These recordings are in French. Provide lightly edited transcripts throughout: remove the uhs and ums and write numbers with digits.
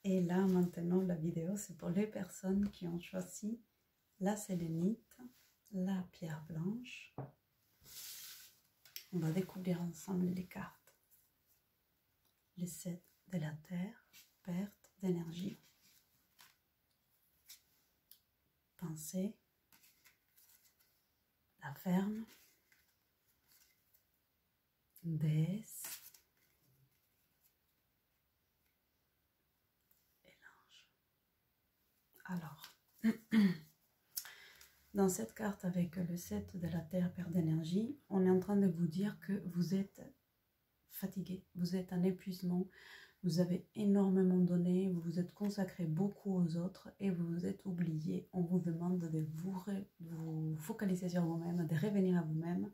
Et là, maintenant, la vidéo, c'est pour les personnes qui ont choisi la sélénite, la pierre blanche. On va découvrir ensemble les cartes. Les 7 de la terre, perte d'énergie. Pensée, la ferme, déesse et l'ange. Alors, dans cette carte avec le 7 de la terre, perte d'énergie, on est en train de vous dire que vous êtes fatigué, vous êtes en épuisement, vous avez énormément donné, vous vous êtes consacré beaucoup aux autres et vous vous êtes oublié. On vous demande de vous focaliser sur vous-même, de revenir à vous-même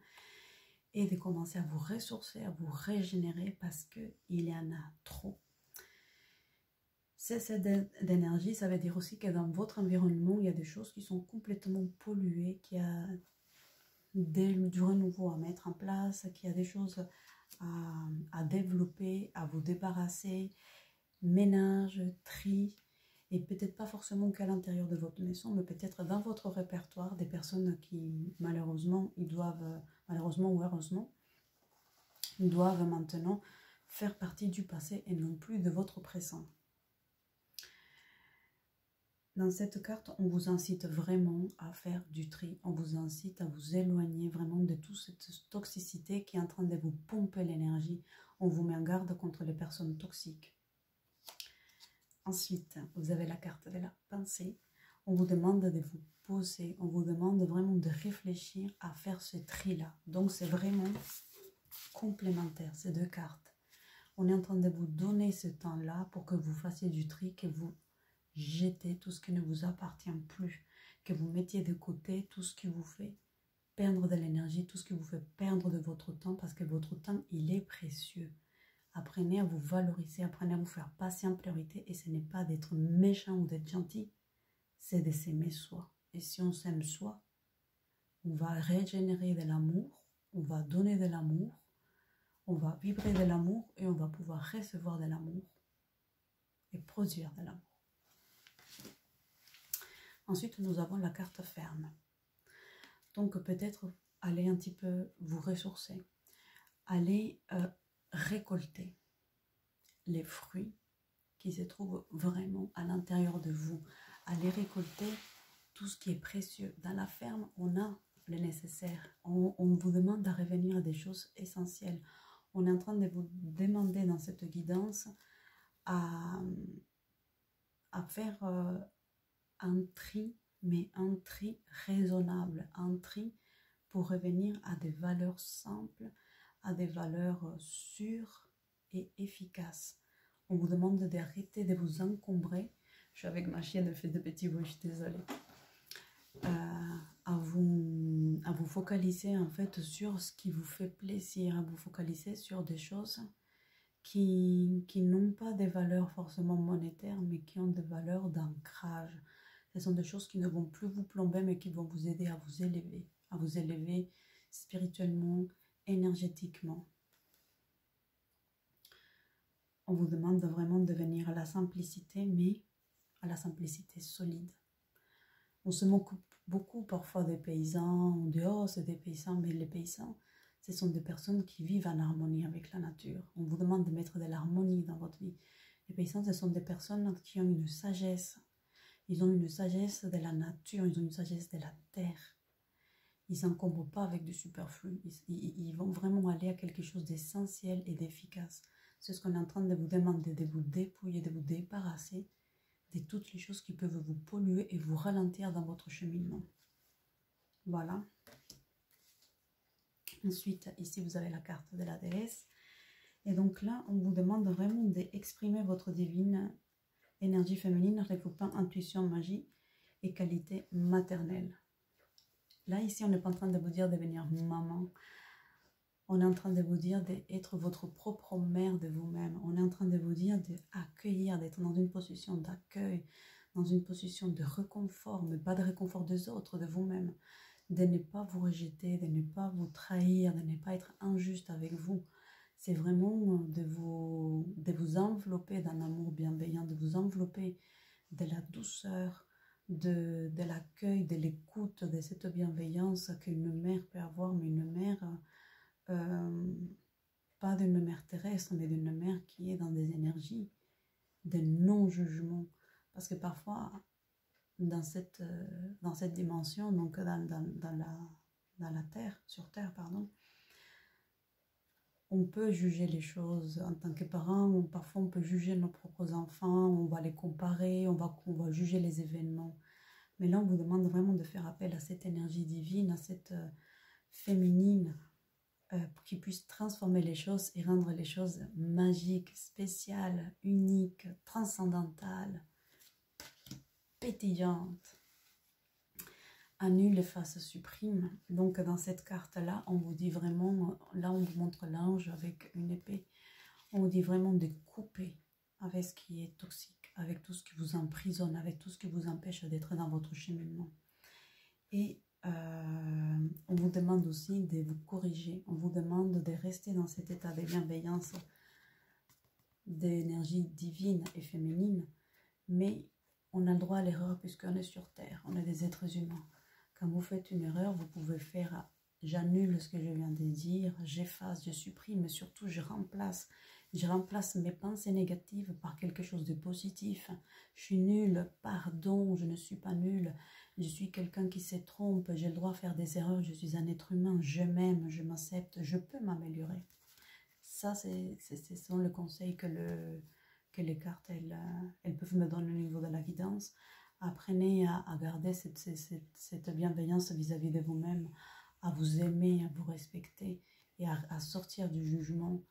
et de commencer à vous ressourcer, à vous régénérer parce qu'il y en a trop. Cette d'énergie, ça veut dire aussi que dans votre environnement, il y a des choses qui sont complètement polluées, qu'il y a du renouveau à mettre en place, qu'il y a des choses à développer, à vous débarrasser, ménage, tri, et peut-être pas forcément qu'à l'intérieur de votre maison, mais peut-être dans votre répertoire, des personnes qui malheureusement, malheureusement ou heureusement, doivent maintenant faire partie du passé et non plus de votre présent. Dans cette carte, on vous incite vraiment à faire du tri, on vous incite à vous éloigner vraiment de toute cette toxicité qui est en train de vous pomper l'énergie. On vous met en garde contre les personnes toxiques. Ensuite, vous avez la carte de la pensée. On vous demande de vous poser, on vous demande vraiment de réfléchir à faire ce tri-là. Donc, c'est vraiment complémentaire, ces deux cartes. On est en train de vous donner ce temps-là pour que vous fassiez du tri, que vous jetez tout ce qui ne vous appartient plus, que vous mettiez de côté tout ce qui vous fait perdre de l'énergie, tout ce qui vous fait perdre de votre temps, parce que votre temps, il est précieux. Apprenez à vous valoriser, apprenez à vous faire passer en priorité, et ce n'est pas d'être méchant ou d'être gentil, c'est de s'aimer soi. Et si on s'aime soi, on va régénérer de l'amour, on va donner de l'amour, on va vibrer de l'amour et on va pouvoir recevoir de l'amour et produire de l'amour. Ensuite, nous avons la carte ferme. Donc, peut-être aller un petit peu vous ressourcer. Aller récolter les fruits qui se trouvent vraiment à l'intérieur de vous. Aller récolter tout ce qui est précieux. Dans la ferme, on a le nécessaire. On vous demande de revenir à des choses essentielles. On est en train de vous demander dans cette guidance à faire un tri, mais un tri raisonnable, un tri pour revenir à des valeurs simples, à des valeurs sûres et efficaces. On vous demande d'arrêter de vous encombrer. Je suis avec ma chienne, elle fait de petits bruits, je suis désolée. À vous focaliser en fait sur ce qui vous fait plaisir, à vous focaliser sur des choses qui n'ont pas des valeurs forcément monétaires, mais qui ont des valeurs d'ancrage. Ce sont des choses qui ne vont plus vous plomber, mais qui vont vous aider à vous élever spirituellement, énergétiquement. On vous demande vraiment de venir à la simplicité, mais à la simplicité solide. On se moque beaucoup parfois des paysans, on dit « oh, c'est des paysans », mais les paysans, ce sont des personnes qui vivent en harmonie avec la nature. On vous demande de mettre de l'harmonie dans votre vie. Les paysans, ce sont des personnes qui ont une sagesse. Ils ont une sagesse de la nature, ils ont une sagesse de la terre. Ils n'encombrent pas avec du superflu. Ils vont vraiment aller à quelque chose d'essentiel et d'efficace. C'est ce qu'on est en train de vous demander, de vous dépouiller, de vous débarrasser de toutes les choses qui peuvent vous polluer et vous ralentir dans votre cheminement. Voilà. Ensuite, ici, vous avez la carte de la déesse. Et donc là, on vous demande vraiment d'exprimer votre divine énergie féminine, regroupant intuition, magie et qualité maternelle. Là, ici, on n'est pas en train de vous dire de devenir maman. On est en train de vous dire d'être votre propre mère de vous-même. On est en train de vous dire d'accueillir, d'être dans une position d'accueil, dans une position de réconfort, mais pas de réconfort des autres, de vous-même. De ne pas vous rejeter, de ne pas vous trahir, de ne pas être injuste avec vous. C'est vraiment de vous envelopper d'un amour bienveillant, de vous vous envelopper de la douceur, de l'accueil, de l'écoute, de cette bienveillance qu'une mère peut avoir, mais une mère, pas d'une mère terrestre, mais d'une mère qui est dans des énergies de non-jugement. Parce que parfois, dans cette dimension, donc dans la terre, sur terre, pardon, on peut juger les choses en tant que parents, ou parfois on peut juger nos propres enfants, on va les comparer, on va juger les événements. Mais là, on vous demande vraiment de faire appel à cette énergie divine, à cette féminine, pour qu'il puisse transformer les choses et rendre les choses magiques, spéciales, uniques, transcendantales, pétillantes. Annule, efface, supprime. Donc dans cette carte-là, on vous dit vraiment, là on vous montre l'ange avec une épée, on vous dit vraiment de couper avec ce qui est toxique, avec tout ce qui vous emprisonne, avec tout ce qui vous empêche d'être dans votre cheminement. Et on vous demande aussi de vous corriger, on vous demande de rester dans cet état de bienveillance, d'énergie divine et féminine, mais on a le droit à l'erreur puisqu'on est sur Terre, on est des êtres humains. Quand vous faites une erreur, vous pouvez faire « j'annule ce que je viens de dire, j'efface, je supprime, mais surtout je remplace mes pensées négatives par quelque chose de positif. Je suis nulle, pardon, je ne suis pas nulle, je suis quelqu'un qui se trompe, j'ai le droit de faire des erreurs, je suis un être humain, je m'aime, je m'accepte, je peux m'améliorer. » Ça, ce sont les conseils que les cartes elles peuvent me donner au niveau de la guidance. Apprenez à garder cette bienveillance vis-à-vis de vous-même, à vous aimer, à vous respecter et à sortir du jugement,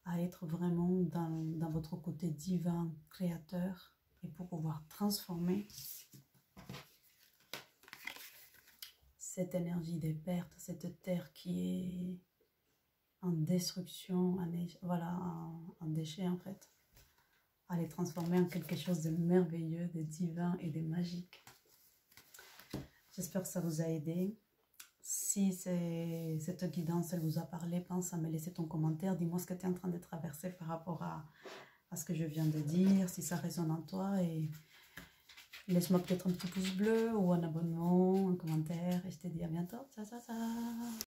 à être vraiment dans votre côté divin, créateur, et pour pouvoir transformer cette énergie des pertes, cette terre qui est en destruction, en déchet en fait, à les transformer en quelque chose de merveilleux, de divin et de magique. J'espère que ça vous a aidé. Si cette guidance elle vous a parlé, pense à me laisser ton commentaire. Dis-moi ce que tu es en train de traverser par rapport à ce que je viens de dire, si ça résonne en toi. Et laisse-moi peut-être un petit pouce bleu ou un abonnement, un commentaire. Et je te dis à bientôt. Ciao, ciao, ciao.